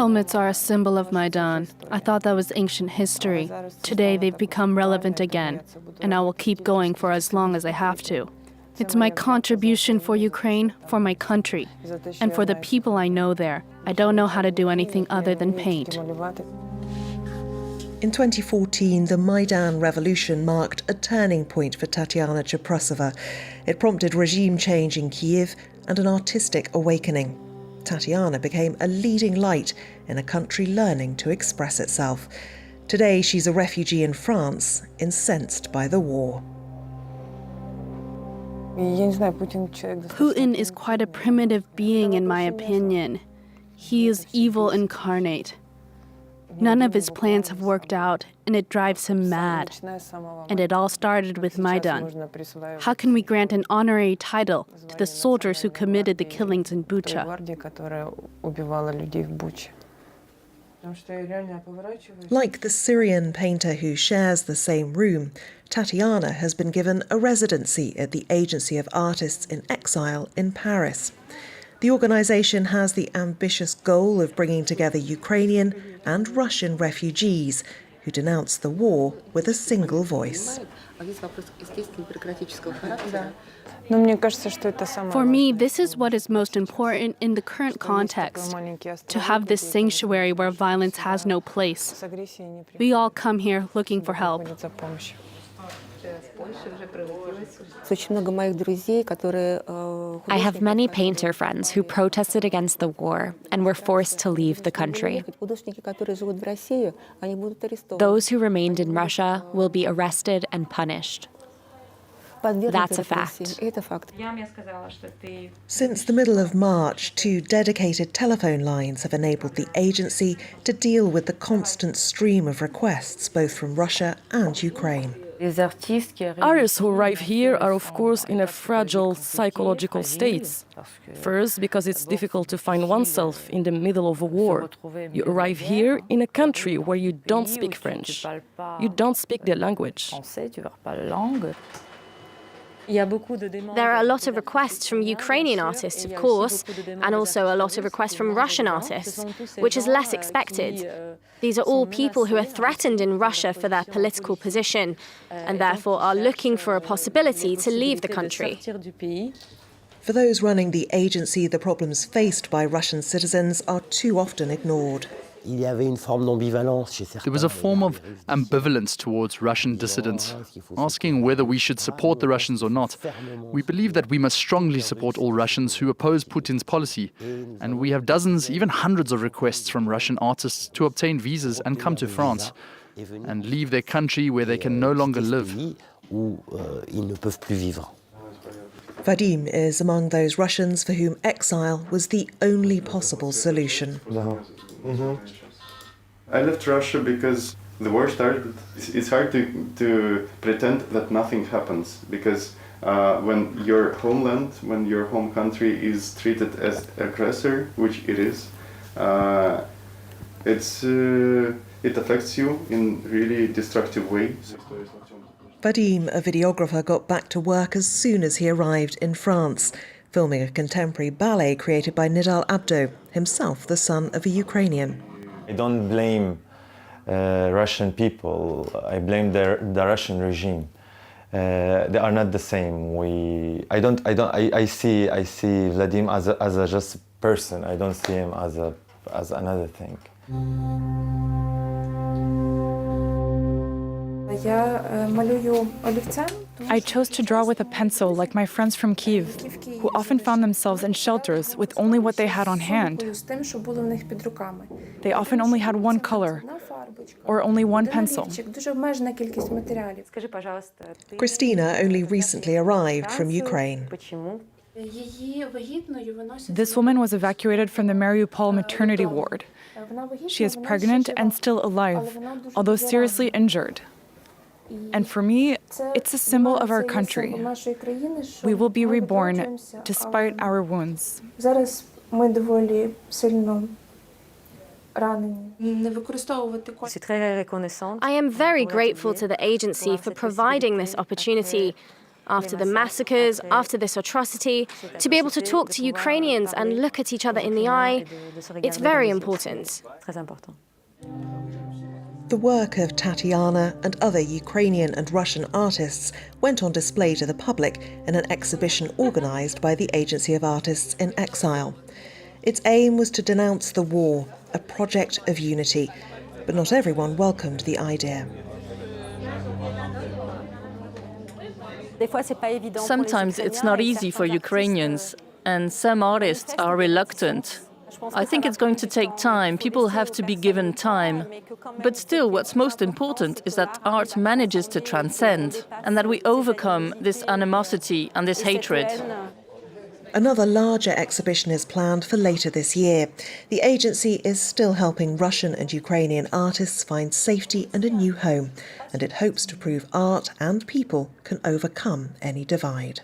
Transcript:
helmets are a symbol of Maidan. I thought that was ancient history. Today they've become relevant again, and I will keep going for as long as I have to. It's my contribution for Ukraine, for my country, and for the people I know there. I don't know how to do anything other than paint. In 2014, the Maidan revolution marked a turning point for Tatiana Cheprosova. It prompted regime change in Kyiv and an artistic awakening. Tatiana became a leading light in a country learning to express itself. Today, she's a refugee in France, incensed by the war. Putin is quite a primitive being, in my opinion. He is evil incarnate. None of his plans have worked out, and it drives him mad. And it all started with Maidan. How can we grant an honorary title to the soldiers who committed the killings in Bucha? Like the Syrian painter who shares the same room, Tatiana has been given a residency at the Agency of Artists in Exile in Paris. The organisation has the ambitious goal of bringing together Ukrainian and Russian refugees who denounce the war with a single voice. For me, this is what is most important in the current context, to have this sanctuary where violence has no place. We all come here looking for help. I have many painter friends who protested against the war and were forced to leave the country. Those who remained in Russia will be arrested and punished. That's a fact. Since the middle of March, 2 dedicated telephone lines have enabled the agency to deal with the constant stream of requests both from Russia and Ukraine. Artists who arrive here are, of course, in a fragile psychological state. First, because it's difficult to find oneself in the middle of a war. You arrive here in a country where you don't speak French. You don't speak their language. There are a lot of requests from Ukrainian artists, of course, and also a lot of requests from Russian artists, which is less expected. These are all people who are threatened in Russia for their political position, and therefore are looking for a possibility to leave the country. For those running the agency, the problems faced by Russian citizens are too often ignored. There was a form of ambivalence towards Russian dissidents, asking whether we should support the Russians or not. We believe that we must strongly support all Russians who oppose Putin's policy, and we have dozens, even hundreds of requests from Russian artists to obtain visas and come to France and leave their country where they can no longer live. Vadim is among those Russians for whom exile was the only possible solution. I left Russia because the war started. It's hard to pretend that nothing happens, because when your homeland, when your home country is treated as aggressor, which it is, it affects you in really destructive ways. Vadim, a videographer, got back to work as soon as he arrived in France, filming a contemporary ballet created by Nidal Abdo, himself the son of a Ukrainian. I don't blame Russian people. I blame the Russian regime. They are not the same. I see Vladimir as a just person. I don't see him as another thing. I chose to draw with a pencil like my friends from Kyiv, who often found themselves in shelters with only what they had on hand. They often only had one color, or only one pencil. Christina only recently arrived from Ukraine. This woman was evacuated from the Mariupol maternity ward. She is pregnant and still alive, although seriously injured. And for me, it's a symbol of our country. We will be reborn despite our wounds. I am very grateful to the agency for providing this opportunity. after the massacres, after this atrocity, to be able to talk to Ukrainians and look at each other in the eye, it's very important. The work of Tatiana and other Ukrainian and Russian artists went on display to the public in an exhibition organised by the Agency of Artists in Exile. Its aim was to denounce the war, a project of unity, but not everyone welcomed the idea. Sometimes it's not easy for Ukrainians, and some artists are reluctant. I think it's going to take time. People have to be given time. But still, what's most important is that art manages to transcend, and that we overcome this animosity and this hatred. Another larger exhibition is planned for later this year. The agency is still helping Russian and Ukrainian artists find safety and a new home, and it hopes to prove art and people can overcome any divide.